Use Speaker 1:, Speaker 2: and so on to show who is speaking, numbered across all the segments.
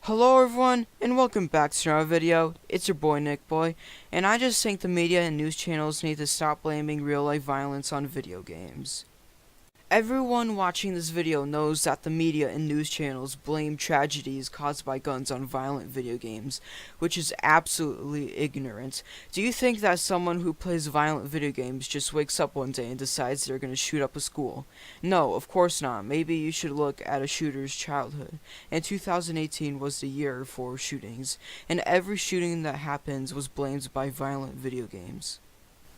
Speaker 1: Hello everyone, and welcome back to another video. It's your boy Nick Boy, and I just think the media and news channels need to stop blaming real-life violence on video games. Everyone watching this video knows that the media and news channels blame tragedies caused by guns on violent video games, which is absolutely ignorant. Do you think that someone who plays violent video games just wakes up one day and decides they're going to shoot up a school? No, of course not. Maybe you should look at a shooter's childhood. And 2018 was the year for shootings, and every shooting that happens was blamed by violent video games.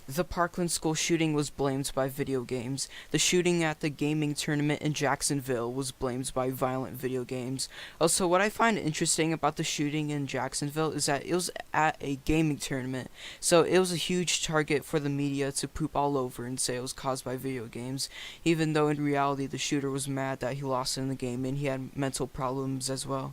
Speaker 1: The Parkland school shooting was blamed by video games. The shooting at the gaming tournament in Jacksonville was blamed by violent video games. Also, what I find interesting about the shooting in Jacksonville is that it was at a gaming tournament, so it was a huge target for the media to poop all over and say it was caused by video games, even though in reality the shooter was mad that he lost in the game and he had mental problems as well.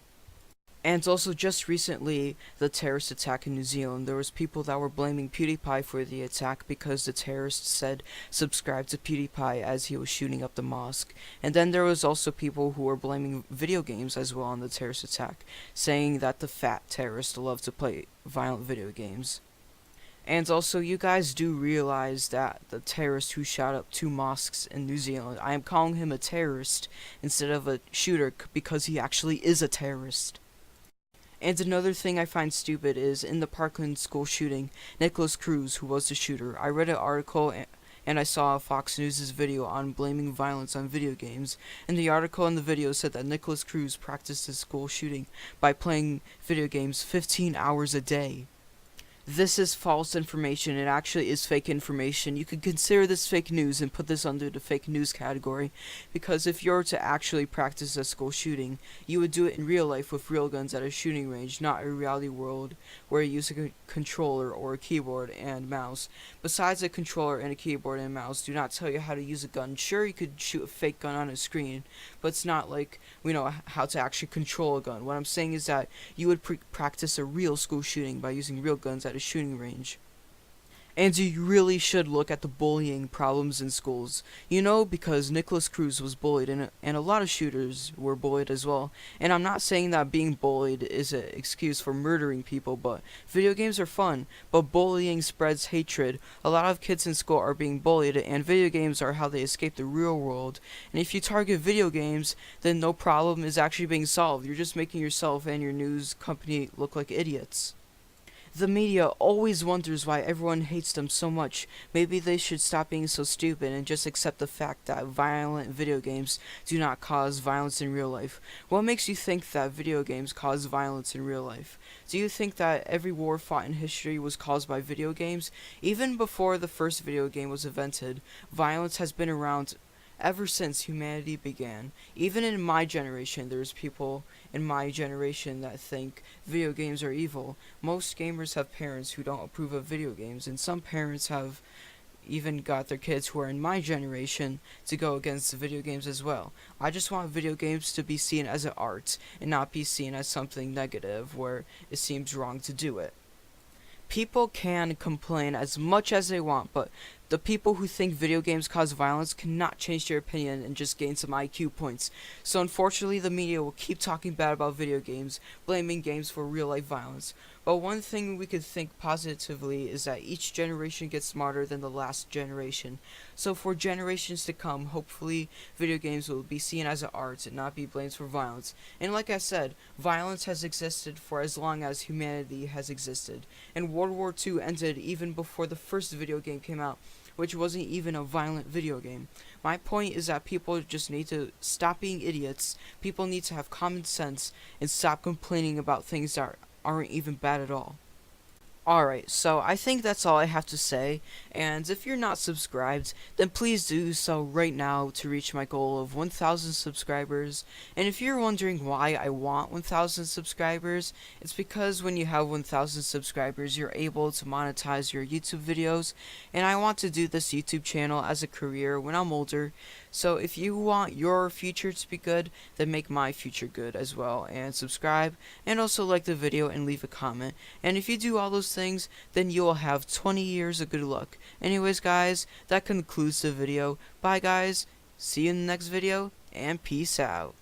Speaker 1: And also, just recently, the terrorist attack in New Zealand, there was people that were blaming PewDiePie for the attack because the terrorists said subscribe to PewDiePie as he was shooting up the mosque. And then there was also people who were blaming video games as well on the terrorist attack, saying that the fat terrorists love to play violent video games. And also, you guys do realize that the terrorist who shot up 2 mosques in New Zealand, I am calling him a terrorist instead of a shooter because he actually is a terrorist. And another thing I find stupid is, in the Parkland school shooting, Nikolas Cruz, who was the shooter, I read an article and I saw Fox News' video on blaming violence on video games, and the article and the video said that Nikolas Cruz practiced his school shooting by playing video games 15 hours a day. This is false information. It actually is fake information. You could consider this fake news and put this under the fake news category, because if you were to actually practice a school shooting, you would do it in real life with real guns at a shooting range, not a reality world where you use a controller or a keyboard and mouse. Besides, a controller and a keyboard and mouse do not tell you how to use a gun. Sure, you could shoot a fake gun on a screen, but it's not like we know how to actually control a gun. What I'm saying is that you would practice a real school shooting by using real guns at a shooting range. And you really should look at the bullying problems in schools. You know, because Nikolas Cruz was bullied, and a lot of shooters were bullied as well. And I'm not saying that being bullied is an excuse for murdering people, but video games are fun, but bullying spreads hatred. A lot of kids in school are being bullied, and video games are how they escape the real world. And if you target video games, then no problem is actually being solved. You're just making yourself and your news company look like idiots. The media always wonders why everyone hates them so much. Maybe they should stop being so stupid and just accept the fact that violent video games do not cause violence in real life. What makes you think that video games cause violence in real life? Do you think that every war fought in history was caused by video games? Even before the first video game was invented, violence has been around ever since humanity began. Even in my generation, there's people in my generation that think video games are evil. Most gamers have parents who don't approve of video games, and some parents have even got their kids who are in my generation to go against the video games as well. I just want video games to be seen as an art and not be seen as something negative where it seems wrong to do it. People can complain as much as they want, but the people who think video games cause violence cannot change their opinion and just gain some IQ points. So unfortunately, the media will keep talking bad about video games, blaming games for real-life violence. But one thing we could think positively is that each generation gets smarter than the last generation. So for generations to come, hopefully video games will be seen as an art and not be blamed for violence. And like I said, violence has existed for as long as humanity has existed. And World War II ended even before the first video game came out, which wasn't even a violent video game. My point is that people just need to stop being idiots. People need to have common sense and stop complaining about things that aren't even bad at all. Alright, so I think that's all I have to say, and if you're not subscribed, then please do so right now to reach my goal of 1,000 subscribers. And if you're wondering why I want 1,000 subscribers, it's because when you have 1,000 subscribers, you're able to monetize your YouTube videos, and I want to do this YouTube channel as a career when I'm older. So if you want your future to be good, then make my future good as well, and subscribe, and also like the video and leave a comment. And if you do all those things, then you will have 20 years of good luck. Anyways guys, that concludes the video. Bye guys, see you in the next video, and peace out.